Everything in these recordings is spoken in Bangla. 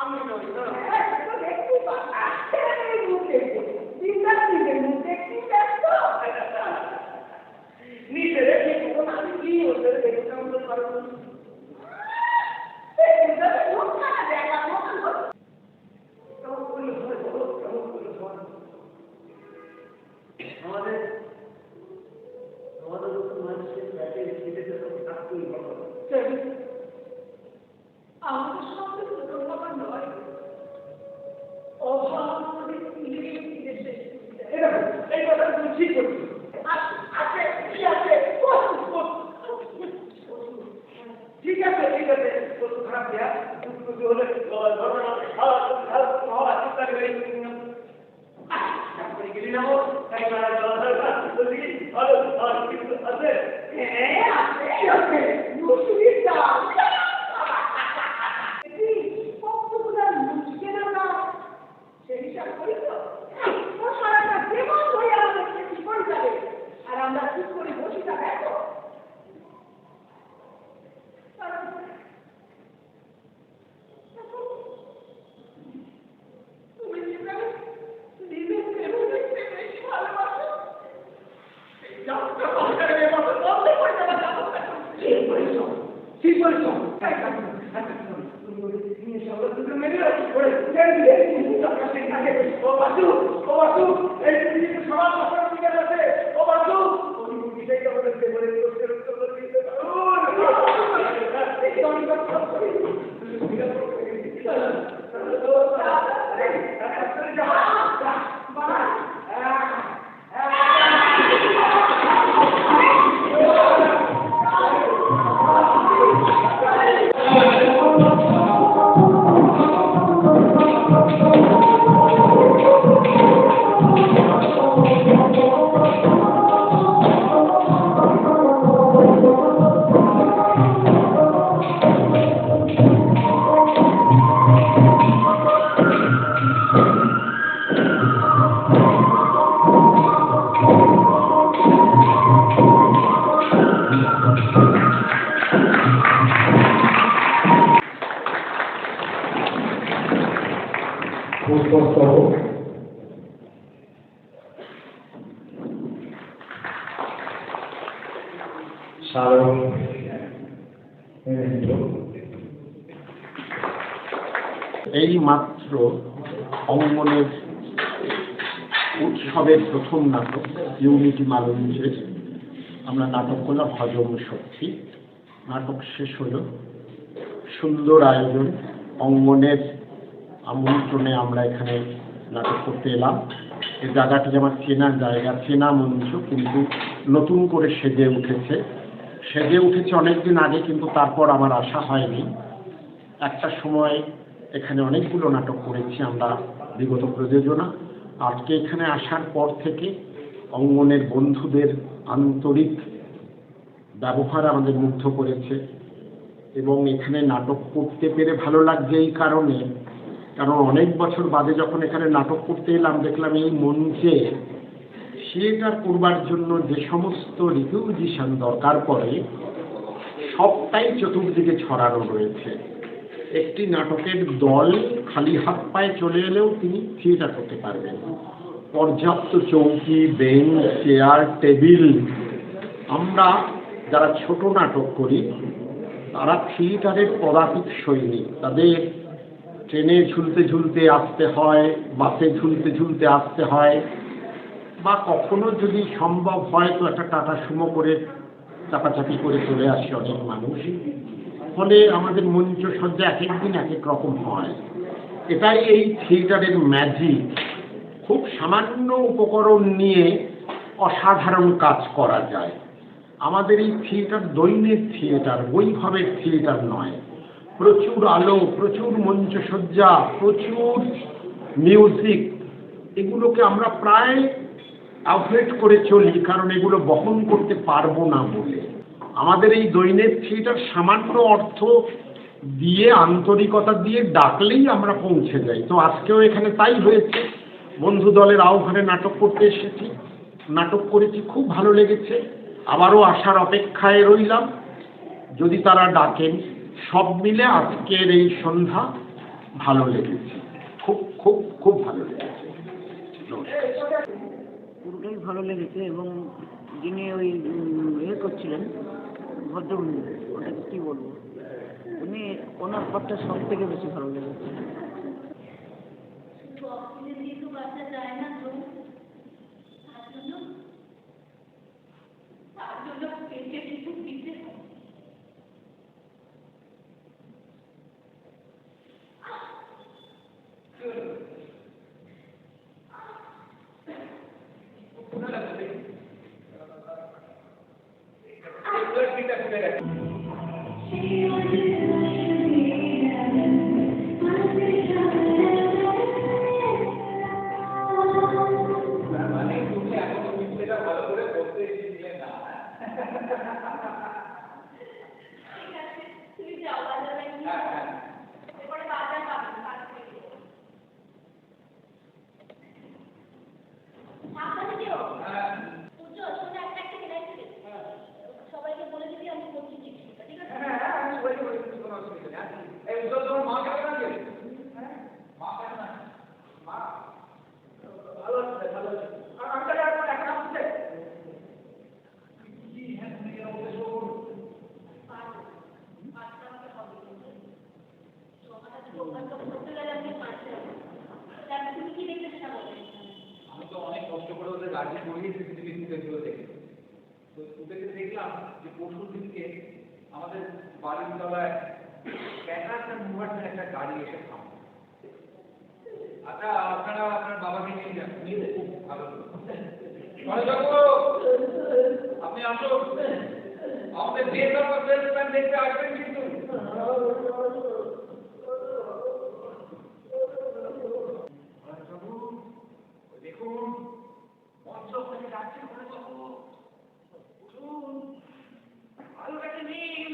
আমি নই না নিজের আমি কি ওদের দেখতে পারবো আমাদের মানুষের ব্যাটের খেতে থাকতেই ভালো আমাদের সঙ্গে দুর্ঘটনা নয় অভাব এই কথা তুমি ঠিক করছি আছে কি আছে ঠিক আছে ঠিক আছে খারাপ দেয়া হলে গেলি না তাই আছে আর আমরা ঠিক করে বসে থাকা ঠিক বলছো এই মাত্র অঙ্গনের উৎসবের প্রথম নাটক ইউনিটি মালঞ্চের আমরা নাটক করলাম হজম শক্তি। নাটক শেষ হলো, সুন্দর আয়োজন, অঙ্গনের আমন্ত্রণে আমরা এখানে নাটক করতে এলাম। এই জায়গাটি আমার চেনা জায়গা, চেনা মঞ্চ, কিন্তু নতুন করে সেজে উঠেছে অনেকদিন আগে, কিন্তু তারপর আমার আশা হয়নি। একটা সময় এখানে অনেকগুলো নাটক করেছি আমরা বিগত প্রযোজনা। আজকে এখানে আসার পর থেকে অঙ্গনের বন্ধুদের আন্তরিক ব্যবহার আমাদের মুগ্ধ করেছে এবং এখানে নাটক করতে পেরে ভালো লাগছে এই কারণে, কারণ অনেক বছর বাদে যখন এখানে নাটক করতে এলাম দেখলাম এই মঞ্চে থিয়েটার করবার জন্য যে সমস্ত রিকুইজিশন দরকার পড়ে সবটাই চতুর্দিকে ছড়ানো রয়েছে। একটি নাটকের দল খালি হাত পায়ে চলে এলেও তিনি থিয়েটার করতে পারবেন। পর্যাপ্ত চৌকি, বেঞ্চ, চেয়ার, টেবিল। আমরা যারা ছোট নাটক করি তারা থিয়েটারের পদাতিক সৈনিক। তাদের ট্রেনে ঝুলতে ঝুলতে আসতে হয়, বাসে ঝুলতে ঝুলতে আসতে হয়, বা কখনো যদি সম্ভব হয় তো একটা টাটা সুমো করে চাপাচাপি করে চলে আসে অনেক মানুষ। ফলে আমাদের মঞ্চ সজ্জা এক একদিন এক এক রকম হয়। এটাই এই থিয়েটারের ম্যাজিক। খুব সামান্য উপকরণ নিয়ে অসাধারণ কাজ করা যায়। আমাদের এই থিয়েটার দৈনিক থিয়েটার, বৈভবের থিয়েটার নয়। প্রচুর আলো, প্রচুর মঞ্চসজ্জা, প্রচুর মিউজিক, এগুলোকে আমরা প্রায় অ্যাভয়েড করে চলি, কারণ এগুলো বহন করতে পারবো না বলে। আমাদের এই দৈনিক থিয়েটার সামান্য অর্থ দিয়ে, আন্তরিকতা দিয়ে ডাকলেই আমরা পৌঁছে যাই। তো আজকেও এখানে তাই হয়েছে। বন্ধু দলের আহ্বানে নাটক করতে এসেছি, নাটক করেছি, খুব ভালো লেগেছে। আবারও আসার অপেক্ষায় রইলাম। যদি তারা ডাকেন সব মিলে আজকের এই সন্ধ্যা ভালো লেগেছে, খুব খুব খুব ভালো লেগেছে। পুরোটাই ভালো লেগেছে এবং যিনি ওই করছিলেন ভদ্রমহিলা, ওটাকে কী বলবো, উনি ওনার পথটা সব থেকে বেশি ভালো লেগেছে। আমি তো অনেক কষ্ট করে ওদের গাড়ি করিয়ে সিসিটিভি ফুটেজগুলো দেখি, তো ফুটেজে দেখলাম যে পরশু দিনকে আমাদের বাড়ির তলায় ক্যাটার্স অ্যান্ড মুভার্সের একটা গাড়ি এসে থামে। আচ্ছা, আপনারা আপনার বাবাকে নিয়ে যান, নিয়ে খুব ভালো। আপনি আসুন, আমাদের বেসরকারি সেলসম্যান দেখতে আসবেন কিন্তু। দেখুন, মঞ্চ থেকে যাচ্ছে ঘরে বাবু, উঠুন, ভালো কাছে নিন।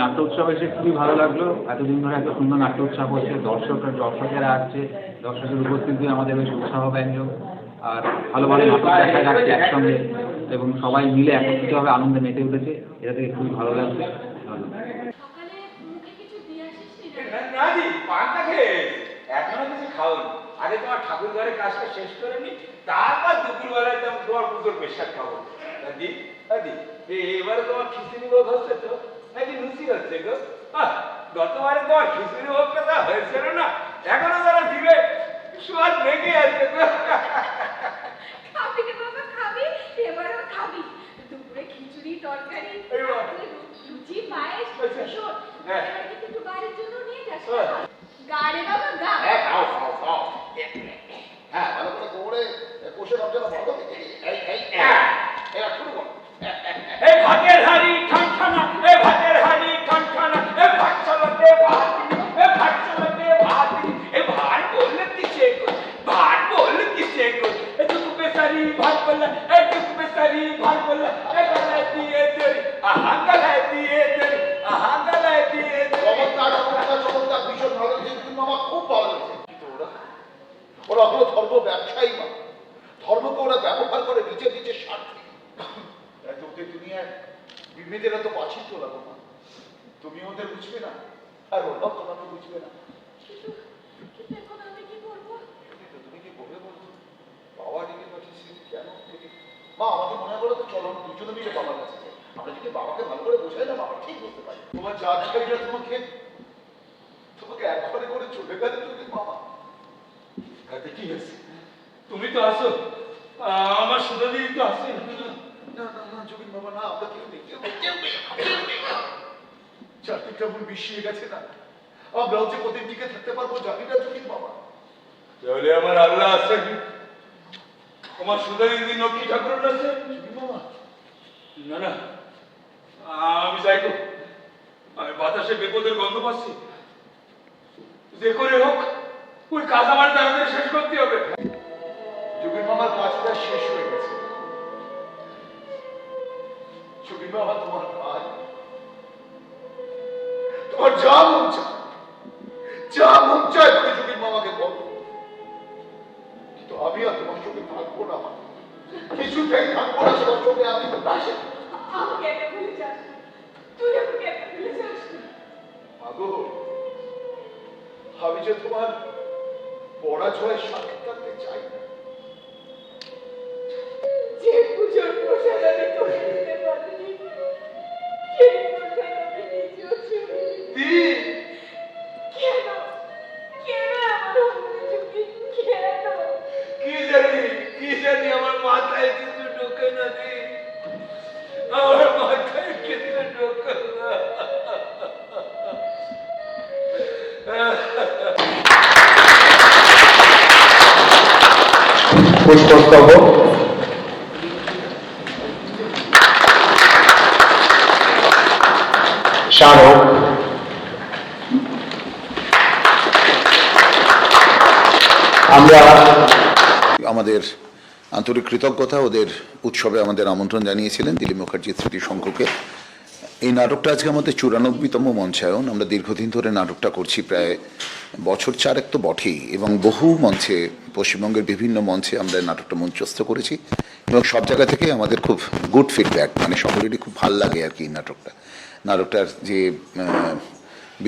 নাট্য উৎসব এসে খুবই ভালো লাগলো। এতদিন ধরে এত সুন্দর নাট্য উৎসব হচ্ছে, দর্শকেরা আসছে, দর্শকের উপস্থিতি আমাদের বেশ উৎসাহ ব্যঞ্জক। আর ভালো ভালো নাটক দেখা যাচ্ছে একসঙ্গে এবং সবাই মিলে একত্রিতভাবে আনন্দে মেতে উঠেছে, এটা থেকে খুবই ভালো লাগছে। এখনো কিছু খাওনি, আগে তোমার ঠাকুর ঘরের কাজটা শেষ করে নি, তারপর দুপুরবেলায় তোমার পুজোর পেশাদ খাবো। দি দি এবারে তোমার খিচুড়ি ভোগ হচ্ছে তো নাকি লুচি হচ্ছে গো? গতবারে তোমার খিচুড়ি ভোগটা তা হয়েছিল না, এখনো যারা দিবে সোয়াদ লেগে আছে গো। খাবি রে বাবা, খাবি, এবারও খাবি। দুপুরে খিচুড়ি, তরকারি, লুচি, পায়েস, শোন, কিন্তু বাড়ির জন্য নিয়ে যাস। গাড়ে বাবা, গা। হ্যাঁ, খাও খাও খাও। হ্যাঁ, ভালো করে কোমরে কষে রমজানা বন্ধ থেকে এবার শুরু করো। এই ভাতের হাড়ি ঠানঠানা, এই ভাতের হাড়ি ঠানঠানা, এই ভাত চালাতে ভাত দিন, এই ভাত চালাতে ভাত দিন, এই ভাত বললে কিসে কর, ভাত বললে কিসে কর, এই টুকু পেশারি ভাত বললে, এই টুকু পেশারি ভাত বললে, এই গলায় দিয়ে দেরি, আহা গলায় দিয়ে দেরি, আহা গলায় দিয়ে দেরি। চমৎকার ভীষণ ভালো লেগেছে, কিন্তু আমার খুব ভালো লেগেছে। ওরা হলো ধর্ম ব্যবসায়ী, ধর্মকে ওরা ব্যবহার করে দুনিয়ার বিভেদেরা তো পাচ্ছি তো লাগো মা, তুমি ওদের বুঝবে না আর ওরাও তোমাকে বুঝবে না। কিন্তু এখন আমি কি করবো? তুমি কি করবে বলছো? বাবা ডেকে পাঠিয়েছি কেন থেকে? মা আমাকে মনে করো তো, চলো আমরা দুজনে মিলে বাবার কাছে যাই। আমরা যদি বাবাকে ভালো করে বোঝাই না, বাবা ঠিক বুঝতে পারি। তোমার জাতকারীরা তোমাকে একবারে করে চলে গেলে তুমি বাবা। তাতে কি হয়েছে? তুমি তো আসো, আমার সুদা দিদি তো আসে। না না না যোগীন বাবা, না, আমরা কেউ নেই, কেউ নেই। চারদিকটা ভুল মিশিয়ে গেছে না, আমরাও যে কদিন টিকে থাকতে পারবো জানি না যোগীন বাবা। তাহলে আমার আল্লাহ আছেন, তোমার সুদা দিদি লক্ষ্মী ঠাকুর আছে। যোগীন বাবা, না না, আমি যাই তো, আমি বাতাসে বিপদের গন্ধ পাচ্ছি। যে করে হোক ওই কাঁচামাল তাড়াতাড়ি শেষ করতে হবে। যোগীন বাবার কাজটা শেষ হয়ে গেছে। যোগীন বাবা, তোমার কাজ, তোমার যা মন চায় তুমি যোগীন বাবাকে বলো, কিন্তু আমি আর তোমার সঙ্গে থাকবো না। কিছুতেই থাকবো না তোমার সঙ্গে আমি। আমাকে একা ফেলে যাস না। তুই আমাকে একা ফেলে যাস না। মাগো, আমি যে তোমার পরাজয়ের সাথে থাকতে চাই না। যে পুজোর প্রসাদ আমি তোকে দিতে পারিনি, সেই প্রসাদ আমি নিজেও ছুঁইনি। কেন এমন হলো যোগী? কেন? কি জানি আমার মাথায় কিছু ঢোকে না রে, আমার মাথায় কিছু ঢোকে না। পুষ্পস্তবক স্মারক আমরা আমাদের আন্তরিক কৃতজ্ঞতা, ওদের উৎসবে আমাদের আমন্ত্রণ জানিয়েছিলেন দিলীপ মুখার্জি স্মৃতি সংঘকে। এই নাটকটা আজকে আমাদের 94তম মঞ্চায়ন। আমরা দীর্ঘদিন ধরে নাটকটা করছি, প্রায় বছর 4 তো বটেই, এবং বহু মঞ্চে, পশ্চিমবঙ্গের বিভিন্ন মঞ্চে আমরা নাটকটা মঞ্চস্থ করেছি, এবং সব জায়গা থেকে আমাদের খুব গুড ফিডব্যাক, মানে সকলেরই খুব ভাল লাগে আর কি। নাটকটার যে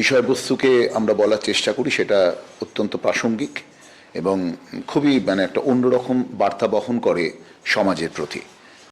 বিষয়বস্তুকে আমরা বলার চেষ্টা করি সেটা অত্যন্ত প্রাসঙ্গিক এবং খুবই মানে একটা অন্যরকম বার্তা বহন করে সমাজের প্রতি।